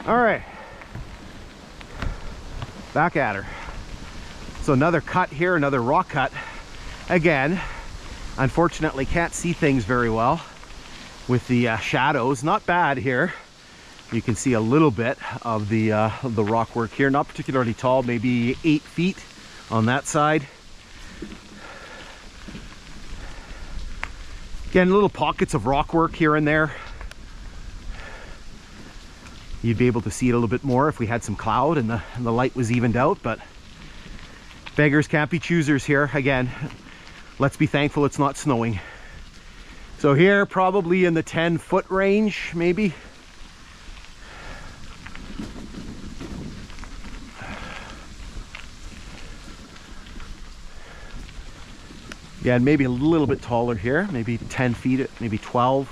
All right, back at her. So another cut here, another rock cut. Again, unfortunately can't see things very well with the shadows. Not bad here. You can see a little bit of the rock work here. Not particularly tall, maybe 8 feet on that side. Again, little pockets of rock work here and there. You'd be able to see it a little bit more if we had some cloud and the light was evened out, but beggars can't be choosers here. Again, let's be thankful it's not snowing. So here, probably in the 10-foot range, maybe. Yeah, and maybe a little bit taller here, maybe 10 feet, maybe 12,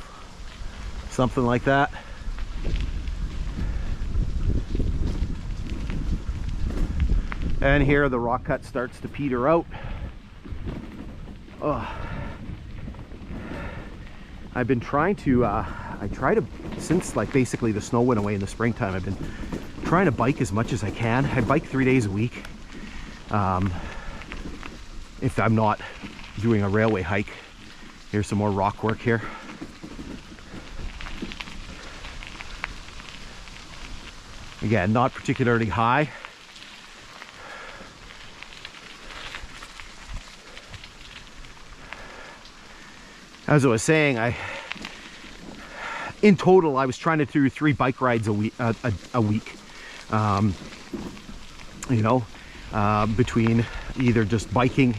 something like that. And here the rock cut starts to peter out. Oh. I've been trying to, since like basically the snow went away in the springtime, I've been trying to bike as much as I can. I bike 3 days a week. If I'm not doing a railway hike. Here's some more rock work here. Again, not particularly high. As I was saying, in total I was trying to do 3 bike rides a week. You know, between either just biking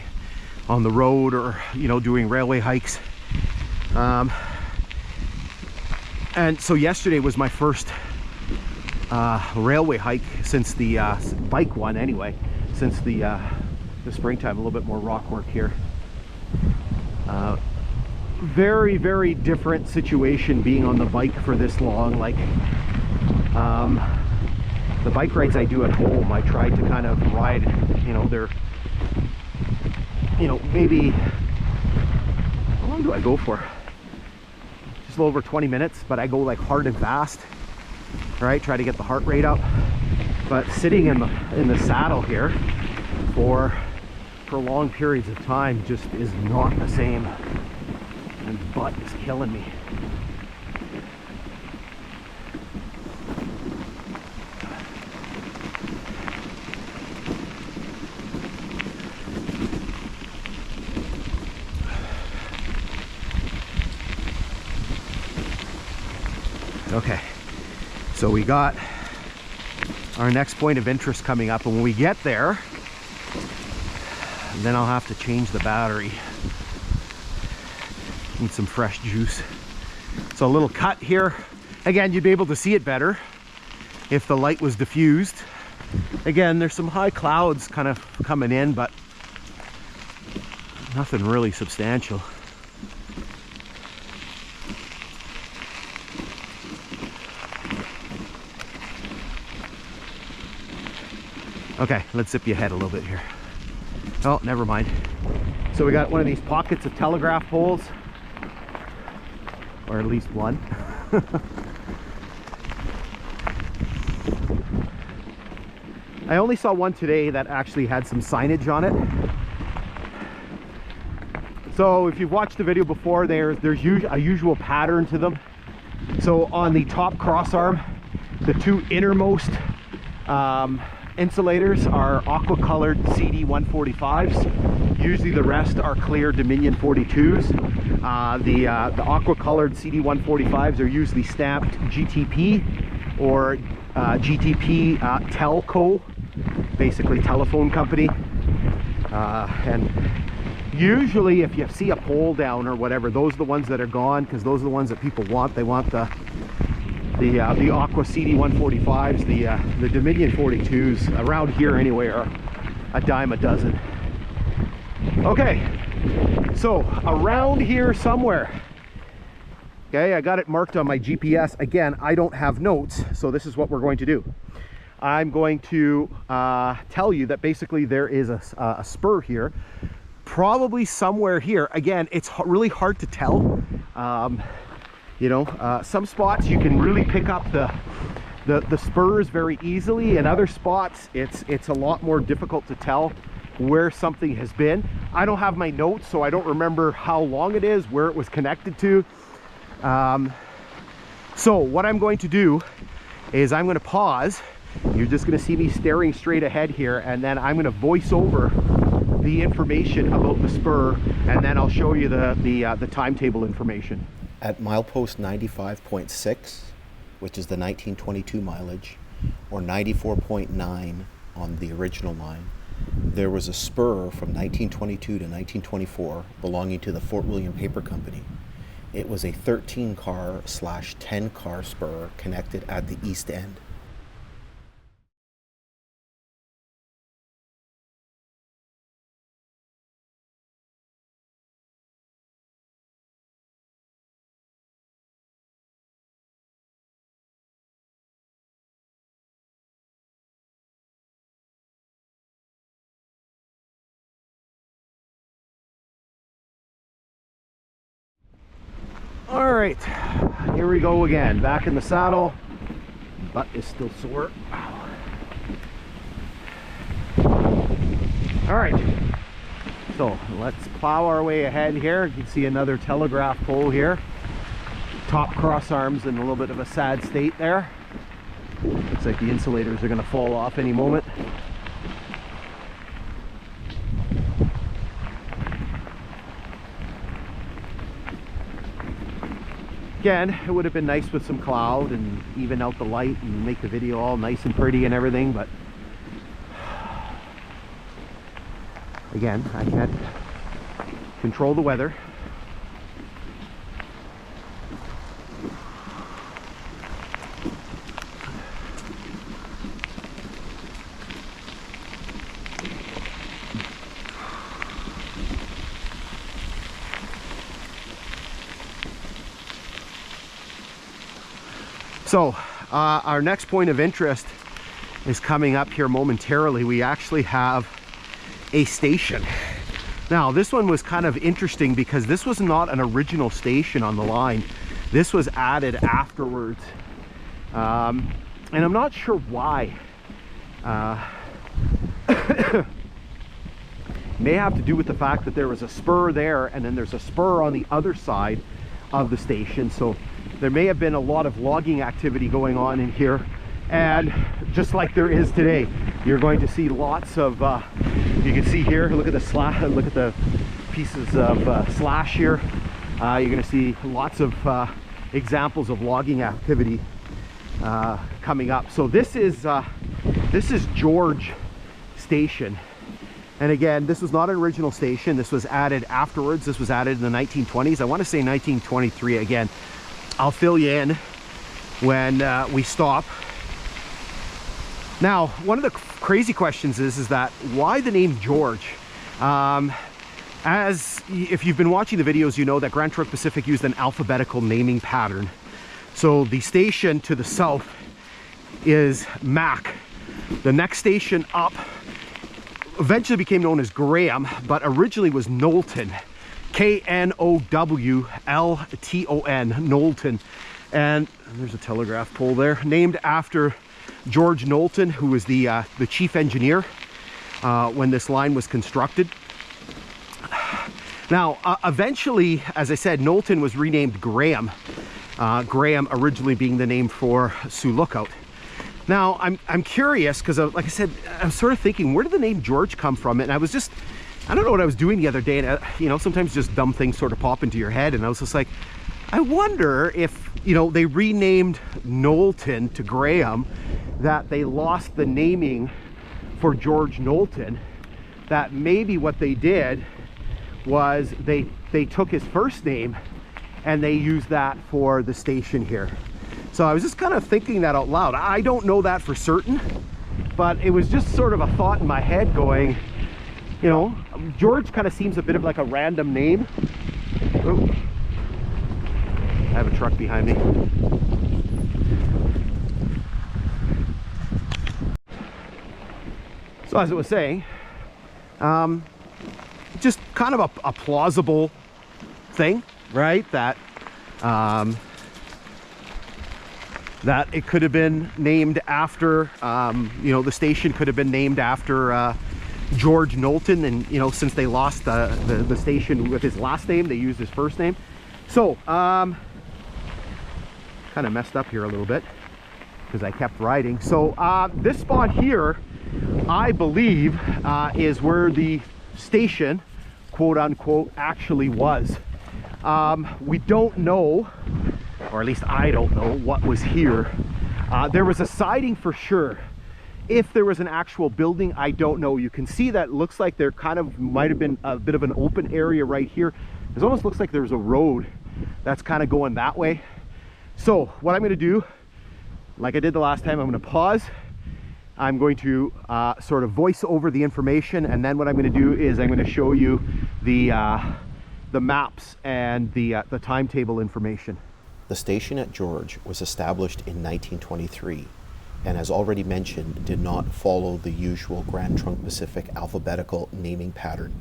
on the road or, you know, doing railway hikes. And so yesterday was my first railway hike since the bike one anyway, since the springtime. A little bit more rock work here. Very, very different situation being on the bike for this long. Like the bike rides I do at home, I try to kind of ride, you know, they're, you know, maybe, how long do I go for? Just a little over 20 minutes, but I go like hard and fast, right? Try to get the heart rate up. But sitting in the saddle here for prolonged periods of time just is not the same. And butt is killing me. Okay, so we got our next point of interest coming up, and when we get there, then I'll have to change the battery. Need some fresh juice. So a little cut here. Again, you'd be able to see it better if the light was diffused. Again, there's some high clouds kind of coming in, but nothing really substantial. Okay, let's zip you ahead a little bit here. Oh, never mind. So we got one of these pockets of telegraph poles, or at least one. I only saw one today that actually had some signage on it. So if you've watched the video before, there's a usual pattern to them. So on the top cross arm, the 2 innermost insulators are aqua colored CD 145s. Usually the rest are clear Dominion 42s. The aqua colored CD 145s are usually stamped GTP or GTP Telco, basically telephone company. And usually if you see a pole down or whatever, those are the ones that are gone, because those are the ones that people want. They want the aqua CD 145s. The Dominion 42s around here anyway are a dime a dozen. Okay, so around here somewhere. Okay, I got it marked on my GPS. Again, I don't have notes, so this is what we're going to do. I'm going to tell you that basically there is a spur here, probably somewhere here. Again, it's really hard to tell. You know, some spots you can really pick up the spurs very easily. In other spots, it's a lot more difficult to tell where something has been. I don't have my notes, so I don't remember how long it is, where it was connected to. So what I'm going to do is I'm going to pause. You're just going to see me staring straight ahead here, and then I'm going to voice over the information about the spur, and then I'll show you the timetable information. At milepost 95.6, which is the 1922 mileage, or 94.9 on the original line, there was a spur from 1922 to 1924 belonging to the Fort William Paper Company. It was a 13-car/10-car spur connected at the east end. All right, here we go again, back in the saddle. Butt is still sore. All right, so let's plow our way ahead here. You can see another telegraph pole here. Top cross arms in a little bit of a sad state there. Looks like the insulators are going to fall off any moment. Again, it would have been nice with some cloud and even out the light and make the video all nice and pretty and everything, but again, I can't control the weather. So our next point of interest is coming up here momentarily. We actually have a station. Now this one was kind of interesting because this was not an original station on the line. This was added afterwards, and I'm not sure why. May have to do with the fact that there was a spur there and then there's a spur on the other side of the station, so there may have been a lot of logging activity going on in here, and just like there is today, you're going to see lots of you can see here, look at the slash, look at the pieces of slash here. You're going to see lots of examples of logging activity coming up. So this is George Station, and again, this was not an original station. This was added afterwards. This was added in the 1920s. I want to say 1923. Again, I'll fill you in when we stop. Now, one of the crazy questions is that why the name George? As if you've been watching the videos, you know that Grand Trunk Pacific used an alphabetical naming pattern. So the station to the south is Mac. The next station up eventually became known as Graham, but originally was Knowlton. Knowlton, Knowlton. And there's a telegraph pole there, named after George Knowlton, who was the chief engineer when this line was constructed. Now, eventually, as I said, Knowlton was renamed Graham. Graham originally being the name for Sioux Lookout. Now, I'm curious because, like I said, I'm sort of thinking, where did the name George come from? And I was just, I don't know what I was doing the other day, and you know, sometimes just dumb things sort of pop into your head, and I was just like, I wonder if, you know, they renamed Knowlton to Graham, that they lost the naming for George Knowlton, that maybe what they did was they took his first name and they used that for the station here. So I was just kind of thinking that out loud. I don't know that for certain, but it was just sort of a thought in my head going, you know, George kind of seems a bit of like a random name. Oh, I have a truck behind me. So as I was saying, just kind of a plausible thing, right? That that it could have been named after, you know, the station could have been named after George Knowlton, and you know, since they lost the station with his last name, they used his first name. So kind of messed up here a little bit because I kept riding. So this spot here, I believe, is where the station, quote unquote, actually was. We don't know, or at least I don't know, what was here. There was a siding for sure. If there was an actual building, I don't know. You can see that looks like there kind of might have been a bit of an open area right here. It almost looks like there's a road that's kind of going that way. So what I'm going to do, like I did the last time, I'm going to pause. I'm going to sort of voice over the information, and then what I'm going to do is I'm going to show you the maps and the timetable information. The station at George was established in 1923, and as already mentioned, did not follow the usual Grand Trunk Pacific alphabetical naming pattern.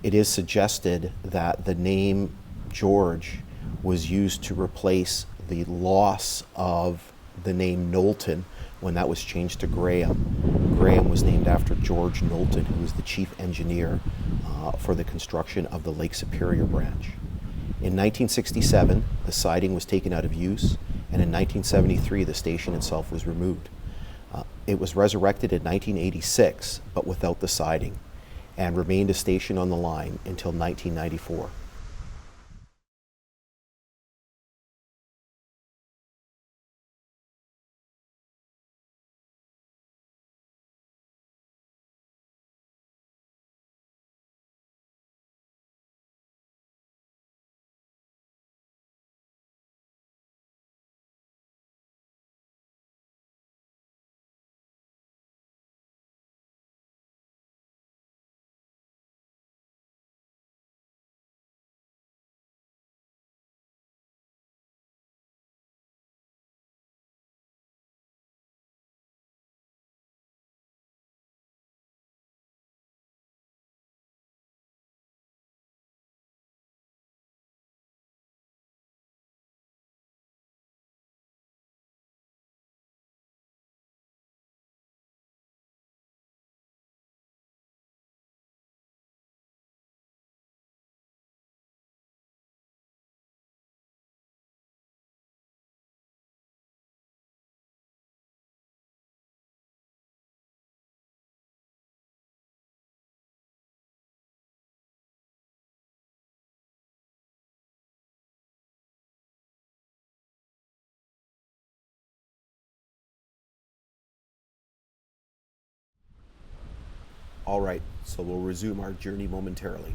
It is suggested that the name George was used to replace the loss of the name Knowlton when that was changed to Graham. Graham was named after George Knowlton, who was the chief engineer for the construction of the Lake Superior branch. In 1967, the siding was taken out of use, and in 1973, the station itself was removed. It was resurrected in 1986, but without the siding, and remained a station on the line until 1994. All right, so we'll resume our journey momentarily.